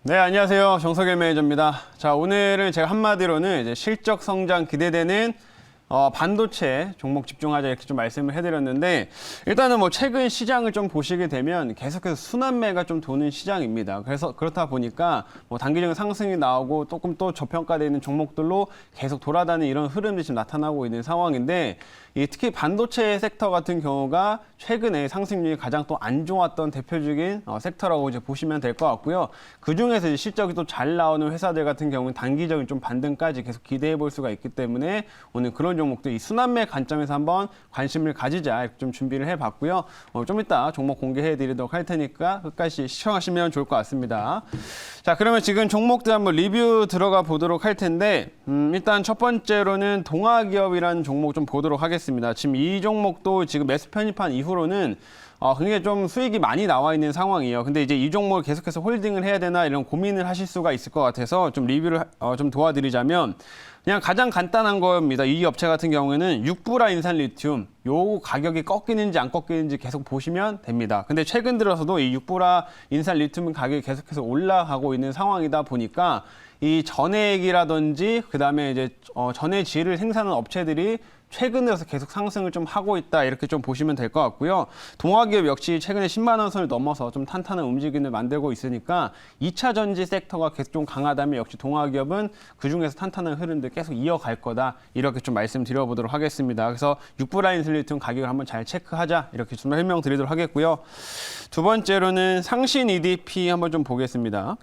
네, 안녕하세요. 정석일 매니저입니다. 자, 오늘은 제가 한마디로는 이제 실적 성장 기대되는 반도체 종목 집중하자 이렇게 좀 말씀을 해드렸는데, 일단은 뭐 최근 시장을 좀 보시게 되면 계속해서 순환매가 좀 도는 시장입니다. 그래서 그렇다 보니까 뭐 단기적인 상승이 나오고 조금 또 저평가되어 있는 종목들로 계속 돌아다니는 이런 흐름이 지금 나타나고 있는 상황인데, 특히 반도체 섹터 같은 경우가 최근에 상승률이 가장 또 안 좋았던 대표적인 섹터라고 이제 보시면 될 것 같고요. 그 중에서 실적이 또 잘 나오는 회사들 같은 경우는 단기적인 좀 반등까지 계속 기대해 볼 수가 있기 때문에 오늘 그런 종목들 이 순환매 관점에서 한번 관심을 가지자 이렇게 좀 준비를 해봤고요. 좀 이따 종목 공개해 드리도록 할 테니까 끝까지 시청하시면 좋을 것 같습니다. 자, 그러면 지금 종목들 한번 리뷰 들어가 보도록 할 텐데, 일단 첫 번째로는 동아기업이라는 종목 좀 보도록 하겠습니다. 지금 이 종목도 지금 매수 편입한 이후로는 굉장히 좀 수익이 많이 나와 있는 상황이에요. 근데 이제 이 종목을 계속해서 홀딩을 해야 되나 이런 고민을 하실 수가 있을 것 같아서 좀 리뷰를 좀 도와드리자면, 그냥 가장 간단한 겁니다. 이 업체 같은 경우에는 육부라 인산 리튬 요 가격이 꺾이는지 안 꺾이는지 계속 보시면 됩니다. 근데 최근 들어서도 이 육부라 인산 리튬 가격이 계속해서 올라가고 있는 상황이다 보니까 이 전해액이라든지 그다음에 이제 전해질을 생산하는 업체들이 최근 들어서 계속 상승을 좀 하고 있다 이렇게 좀 보시면 될 것 같고요. 동아기업 역시 최근에 10만 원 선을 넘어서 좀 탄탄한 움직임을 만들고 있으니까 2차 전지 섹터가 계속 좀 강하다면 역시 동아기업은 그중에서 탄탄한 흐름들 계속 이어갈 거다 이렇게 좀 말씀드려보도록 하겠습니다. 그래서 육부라인 슬리튬 가격을 한번 잘 체크하자 이렇게 좀 설명드리도록 하겠고요. 두 번째로는 상신 EDP 한번 좀 보겠습니다.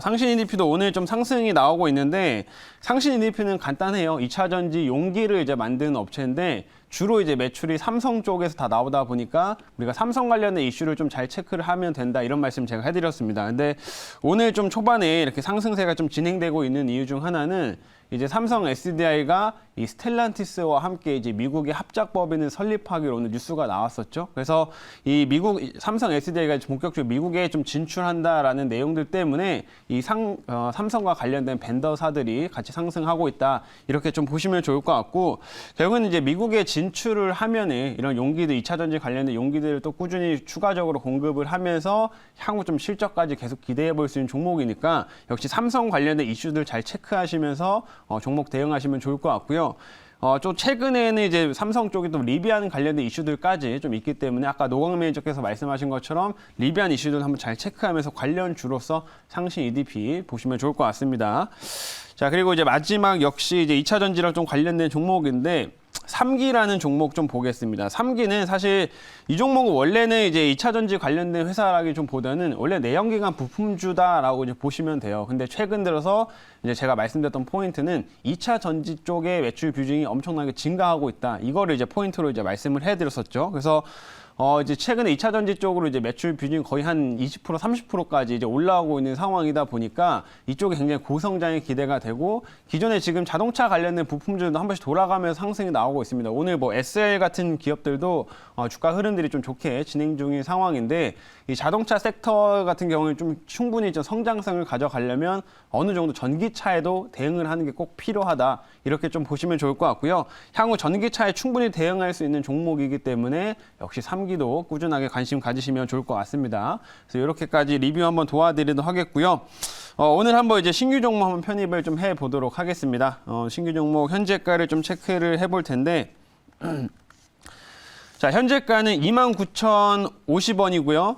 상신 EDP도 오늘 좀 상승이 나오고 있는데, 상신 EDP는 간단해요. 2차 전지 용기를 이제 만드는 업체인데, 주로 이제 매출이 삼성 쪽에서 다 나오다 보니까 우리가 삼성 관련된 이슈를 좀 잘 체크를 하면 된다 이런 말씀 제가 해드렸습니다. 근데 오늘 좀 초반에 이렇게 상승세가 좀 진행되고 있는 이유 중 하나는 이제 삼성 SDI가 이 스텔란티스와 함께 이제 미국의 합작법인을 설립하기로 오늘 뉴스가 나왔었죠. 그래서 이 미국 삼성 SDI가 본격적으로 미국에 좀 진출한다라는 내용들 때문에 이 삼성과 관련된 벤더사들이 같이 상승하고 있다 이렇게 좀 보시면 좋을 것 같고, 결국은 이제 미국에 진출을 하면은 이런 용기들 2차 전지 관련된 용기들을 또 꾸준히 추가적으로 공급을 하면서 향후 좀 실적까지 계속 기대해 볼 수 있는 종목이니까 역시 삼성 관련된 이슈들 잘 체크하시면서 종목 대응하시면 좋을 것 같고요. 좀 최근에는 이제 삼성 쪽이 또 리비안 관련된 이슈들까지 좀 있기 때문에 아까 노광 매니저께서 말씀하신 것처럼 리비안 이슈들 한번 잘 체크하면서 관련주로서 상신 EDP 보시면 좋을 것 같습니다. 자, 그리고 이제 마지막 역시 이제 2차 전지랑 좀 관련된 종목인데, 3기라는 종목 좀 보겠습니다. 3기는 사실 이 종목은 원래는 이제 2차 전지 관련된 회사라기 좀 보다는 원래 내연기관 부품주다라고 이제 보시면 돼요. 근데 최근 들어서 이제 제가 말씀드렸던 포인트는 2차 전지 쪽의 매출 비중이 엄청나게 증가하고 있다. 이거를 이제 포인트로 이제 말씀을 해드렸었죠. 그래서 이제 최근에 2차 전지 쪽으로 이제 매출 비중이 거의 한 20%, 30%까지 이제 올라오고 있는 상황이다 보니까 이쪽에 굉장히 고성장이 기대가 되고, 기존에 지금 자동차 관련된 부품들도 한 번씩 돌아가면서 상승이 나오고 있습니다. 오늘 뭐 SL 같은 기업들도 주가 흐름들이 좀 좋게 진행 중인 상황인데, 이 자동차 섹터 같은 경우는 좀 충분히 좀 성장성을 가져가려면 어느 정도 전기차에도 대응을 하는 게 꼭 필요하다. 이렇게 좀 보시면 좋을 것 같고요. 향후 전기차에 충분히 대응할 수 있는 종목이기 때문에 역시 3기도 꾸준하게 관심 가지시면 좋을 것 같습니다. 그래서 이렇게까지 리뷰 한번 도와드리도록 하겠고요. 오늘 한번 이제 신규 종목 한번 편입을 좀 해보도록 하겠습니다. 신규 종목 현재가를 좀 체크를 해볼 텐데, 자, 현재가는 29,050원이고요.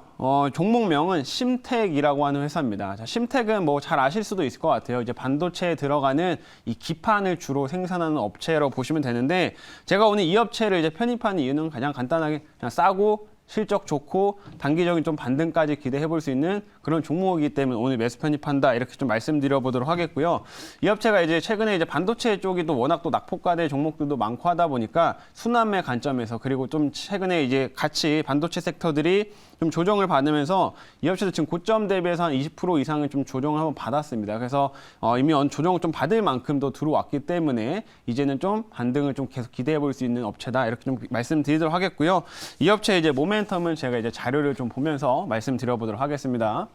종목명은 심텍이라고 하는 회사입니다. 자, 심텍은 뭐 잘 아실 수도 있을 것 같아요. 이제 반도체에 들어가는 이 기판을 주로 생산하는 업체라고 보시면 되는데, 제가 오늘 이 업체를 이제 편입한 이유는 가장 간단하게 그냥 싸고 실적 좋고 단기적인 좀 반등까지 기대해 볼 수 있는 그런 종목이기 때문에 오늘 매수 편입한다 이렇게 좀 말씀드려 보도록 하겠고요. 이 업체가 이제 최근에 이제 반도체 쪽이 또 워낙 또 낙폭과대 종목들도 많고 하다 보니까 순환매 관점에서, 그리고 좀 최근에 이제 같이 반도체 섹터들이 좀 조정을 받으면서 이 업체도 지금 고점 대비해서 한 20% 이상을 좀 조정을 한번 받았습니다. 그래서 이미 조정을 좀 받을 만큼도 들어왔기 때문에 이제는 좀 반등을 좀 계속 기대해 볼 수 있는 업체다 이렇게 좀 말씀드리도록 하겠고요. 이 업체 이제 모멘텀을 제가 이제 자료를 좀 보면서 말씀드려 보도록 하겠습니다.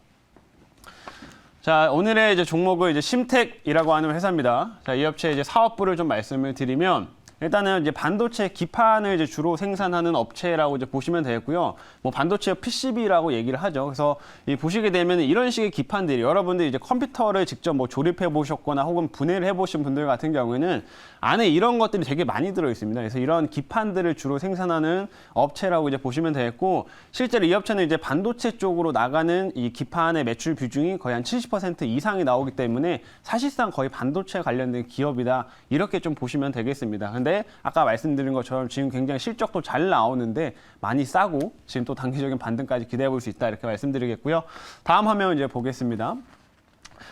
자, 오늘의 이제 종목은 이제 심텍이라고 하는 회사입니다. 자, 이 업체 이제 사업부를 좀 말씀을 드리면, 일단은 이제 반도체 기판을 이제 주로 생산하는 업체라고 이제 보시면 되겠고요. 뭐 반도체 PCB라고 얘기를 하죠. 그래서 이 보시게 되면 이런 식의 기판들이 여러분들이 이제 컴퓨터를 직접 뭐 조립해 보셨거나 혹은 분해를 해보신 분들 같은 경우에는 안에 이런 것들이 되게 많이 들어 있습니다. 그래서 이런 기판들을 주로 생산하는 업체라고 이제 보시면 되겠고, 실제로 이 업체는 이제 반도체 쪽으로 나가는 이 기판의 매출 비중이 거의 한 70% 이상이 나오기 때문에 사실상 거의 반도체 관련된 기업이다, 이렇게 좀 보시면 되겠습니다. 근데 아까 말씀드린 것처럼 지금 굉장히 실적도 잘 나오는데 많이 싸고 지금 또 단기적인 반등까지 기대해 볼 수 있다, 이렇게 말씀드리겠고요. 다음 화면 이제 보겠습니다.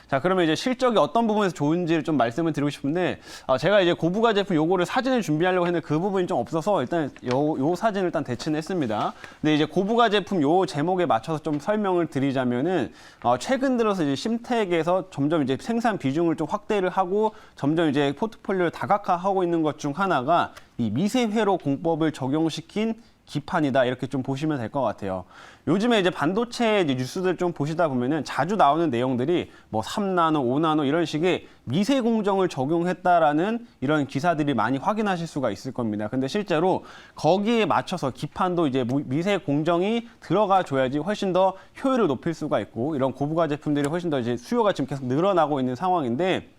자, 그러면 이제 실적이 어떤 부분에서 좋은지를 좀 말씀을 드리고 싶은데, 제가 이제 고부가 제품 요거를 사진을 준비하려고 했는데 그 부분이 좀 없어서 일단 요 사진을 일단 대체는 했습니다. 근데 이제 고부가 제품 요 제목에 맞춰서 좀 설명을 드리자면은, 최근 들어서 이제 심텍에서 점점 이제 생산 비중을 좀 확대를 하고 점점 이제 포트폴리오를 다각화하고 있는 것 중 하나가 이 미세 회로 공법을 적용시킨 기판이다, 이렇게 좀 보시면 될 것 같아요. 요즘에 이제 반도체 이제 뉴스들 좀 보시다 보면은 자주 나오는 내용들이 뭐 3나노, 5나노 이런 식의 미세 공정을 적용했다라는 이런 기사들이 많이 확인하실 수가 있을 겁니다. 근데 실제로 거기에 맞춰서 기판도 이제 미세 공정이 들어가 줘야지 훨씬 더 효율을 높일 수가 있고, 이런 고부가 제품들이 훨씬 더 이제 수요가 지금 계속 늘어나고 있는 상황인데,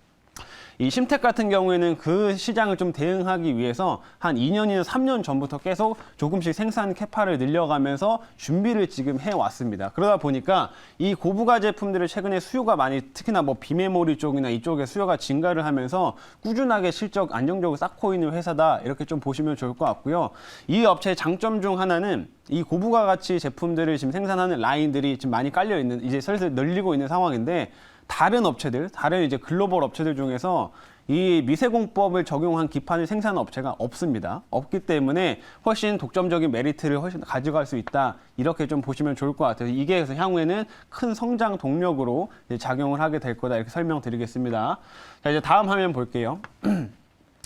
이 심텍 같은 경우에는 그 시장을 좀 대응하기 위해서 한 2년이나 3년 전부터 계속 조금씩 생산 캐파를 늘려가면서 준비를 지금 해왔습니다. 그러다 보니까 이 고부가 제품들을 최근에 수요가 많이, 특히나 뭐 비메모리 쪽이나 이쪽에 수요가 증가를 하면서 꾸준하게 실적 안정적으로 쌓고 있는 회사다, 이렇게 좀 보시면 좋을 것 같고요. 이 업체의 장점 중 하나는 이 고부가 가치 제품들을 지금 생산하는 라인들이 지금 많이 깔려 있는, 이제 슬슬 늘리고 있는 상황인데, 다른 업체들, 다른 이제 글로벌 업체들 중에서 이 미세공법을 적용한 기판을 생산하는 업체가 없습니다. 없기 때문에 훨씬 독점적인 메리트를 훨씬 가져갈 수 있다, 이렇게 좀 보시면 좋을 것 같아요. 이게 그래서 향후에는 큰 성장 동력으로 작용을 하게 될 거다, 이렇게 설명드리겠습니다. 자, 이제 다음 화면 볼게요.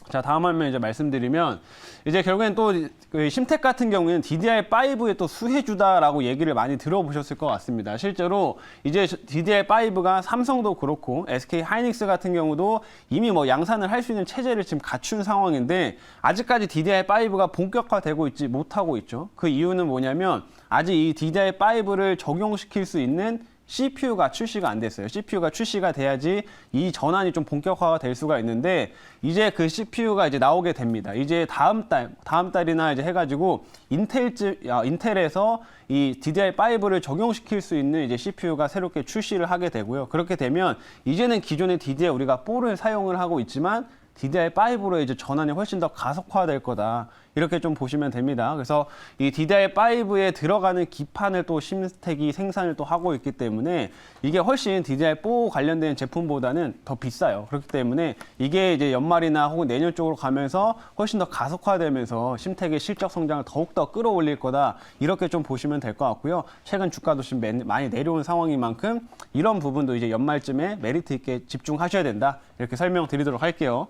자, 다음 화면 이제 말씀드리면, 이제 결국엔 또 그 심텍 같은 경우에는 DDR5에 또 수혜주다라고 얘기를 많이 들어보셨을 것 같습니다. 실제로 이제 DDR5가 삼성도 그렇고 SK 하이닉스 같은 경우도 이미 뭐 양산을 할 수 있는 체제를 지금 갖춘 상황인데, 아직까지 DDR5가 본격화되고 있지 못하고 있죠. 그 이유는 뭐냐면, 아직 이 DDR5를 적용시킬 수 있는 CPU가 출시가 안 됐어요. CPU가 출시가 돼야지 이 전환이 좀 본격화가 될 수가 있는데, 이제 그 CPU가 이제 나오게 됩니다. 이제 다음 달이나 이제 해가지고 인텔에서 이 DDR5를 적용시킬 수 있는 이제 CPU가 새롭게 출시를 하게 되고요. 그렇게 되면 이제는 기존의 DDR 우리가 4를 사용을 하고 있지만 DDR5로 이제 전환이 훨씬 더 가속화될 거다, 이렇게 좀 보시면 됩니다. 그래서 이 DDR5에 들어가는 기판을 또 심텍이 생산을 또 하고 있기 때문에 이게 훨씬 DDR4 관련된 제품보다는 더 비싸요. 그렇기 때문에 이게 이제 연말이나 혹은 내년 쪽으로 가면서 훨씬 더 가속화되면서 심텍의 실적 성장을 더욱더 끌어올릴 거다, 이렇게 좀 보시면 될 것 같고요. 최근 주가도 지금 많이 내려온 상황인 만큼 이런 부분도 이제 연말쯤에 메리트 있게 집중하셔야 된다, 이렇게 설명드리도록 할게요.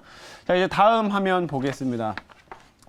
자, 이제 다음 화면 보겠습니다.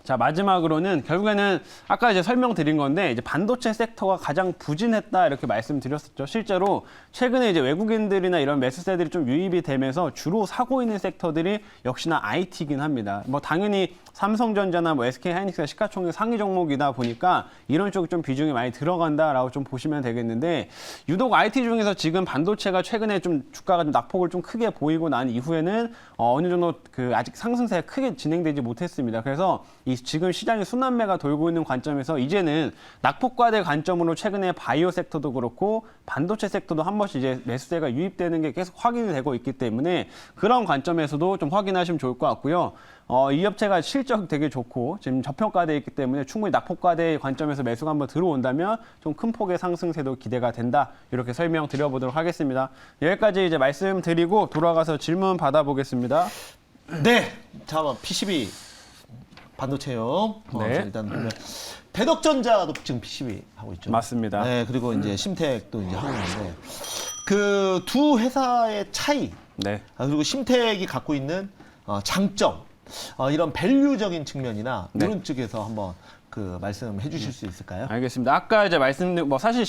자, 마지막으로는 결국에는 아까 이제 설명드린 건데, 이제 반도체 섹터가 가장 부진했다, 이렇게 말씀드렸었죠. 실제로 최근에 이제 외국인들이나 이런 매수세들이 좀 유입이 되면서 주로 사고 있는 섹터들이 역시나 IT이긴 합니다. 뭐 당연히 삼성전자나 뭐 SK 하이닉스가 시가총액 상위 종목이다 보니까 이런 쪽이 좀 비중이 많이 들어간다라고 좀 보시면 되겠는데, 유독 IT 중에서 지금 반도체가 최근에 좀 주가가 좀 낙폭을 좀 크게 보이고 난 이후에는 어느 정도 그 아직 상승세가 크게 진행되지 못했습니다. 그래서 이 지금 시장이 순환매가 돌고 있는 관점에서 이제는 낙폭과대 관점으로 최근에 바이오 섹터도 그렇고 반도체 섹터도 한 번씩 이제 매수세가 유입되는 게 계속 확인이 되고 있기 때문에 그런 관점에서도 좀 확인하시면 좋을 것 같고요. 이 업체가 실적 되게 좋고 지금 저평가되어 있기 때문에 충분히 낙폭과대의 관점에서 매수가 한번 들어온다면 좀 큰 폭의 상승세도 기대가 된다, 이렇게 설명드려보도록 하겠습니다. 여기까지 이제 말씀드리고 돌아가서 질문 받아보겠습니다. 네, 자, PCB 반도체요. 네. 일단 보면 대덕전자도 지금 PCB 하고 있죠. 맞습니다. 네, 그리고 이제 심텍도 이제 하고 있는데 그 두 회사의 차이, 네. 그리고 심텍이 갖고 있는 장점, 이런 밸류적인 측면이나 네. 이런 쪽에서 한번 그 말씀해 주실 수 있을까요? 알겠습니다. 아까 이제 말씀드린 뭐 사실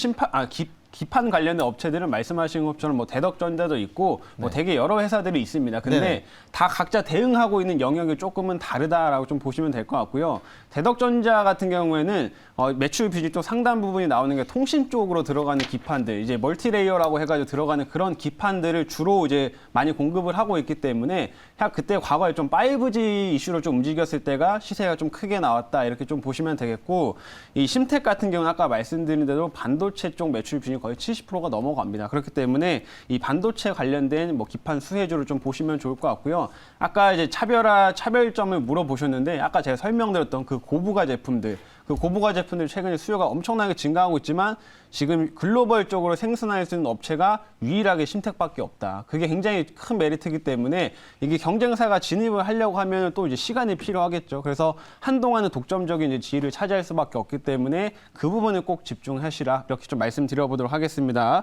기판 관련된 업체들은 말씀하신 것처럼 뭐 대덕전자도 있고 뭐 되게 여러 회사들이 있습니다. 근데 네네. 다 각자 대응하고 있는 영역이 조금은 다르다라고 좀 보시면 될 것 같고요. 대덕전자 같은 경우에는 매출 비중 또 상당 부분이 나오는 게 통신 쪽으로 들어가는 기판들, 이제 멀티레이어라고 해가지고 들어가는 그런 기판들을 주로 이제 많이 공급을 하고 있기 때문에 그때 과거에 좀 5G 이슈로 좀 움직였을 때가 시세가 좀 크게 나왔다 이렇게 좀 보시면 되겠고, 이 심텍 같은 경우는 아까 말씀드린 대로 반도체 쪽 매출 비중이 거의 70%가 넘어갑니다. 그렇기 때문에 이 반도체 관련된 뭐 기판 수혜주를 좀 보시면 좋을 것 같고요. 아까 이제 차별점을 물어보셨는데 아까 제가 설명드렸던 그 고부가 제품들, 그 고부가 제품들 최근에 수요가 엄청나게 증가하고 있지만 지금 글로벌적으로 생산할 수 있는 업체가 유일하게 심텍밖에 없다. 그게 굉장히 큰 메리트이기 때문에 이게 경쟁사가 진입을 하려고 하면 또 이제 시간이 필요하겠죠. 그래서 한동안은 독점적인 이제 지위를 차지할 수밖에 없기 때문에 그 부분을 꼭 집중하시라, 이렇게 좀 말씀드려보도록 하겠습니다.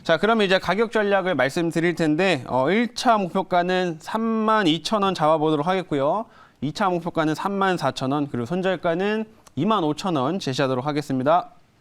자, 그러면 이제 가격 전략을 말씀드릴 텐데 1차 목표가는 32,000원 잡아보도록 하겠고요. 2차 목표가는 34,000원, 그리고 손절가는 25,000원 제시하도록 하겠습니다.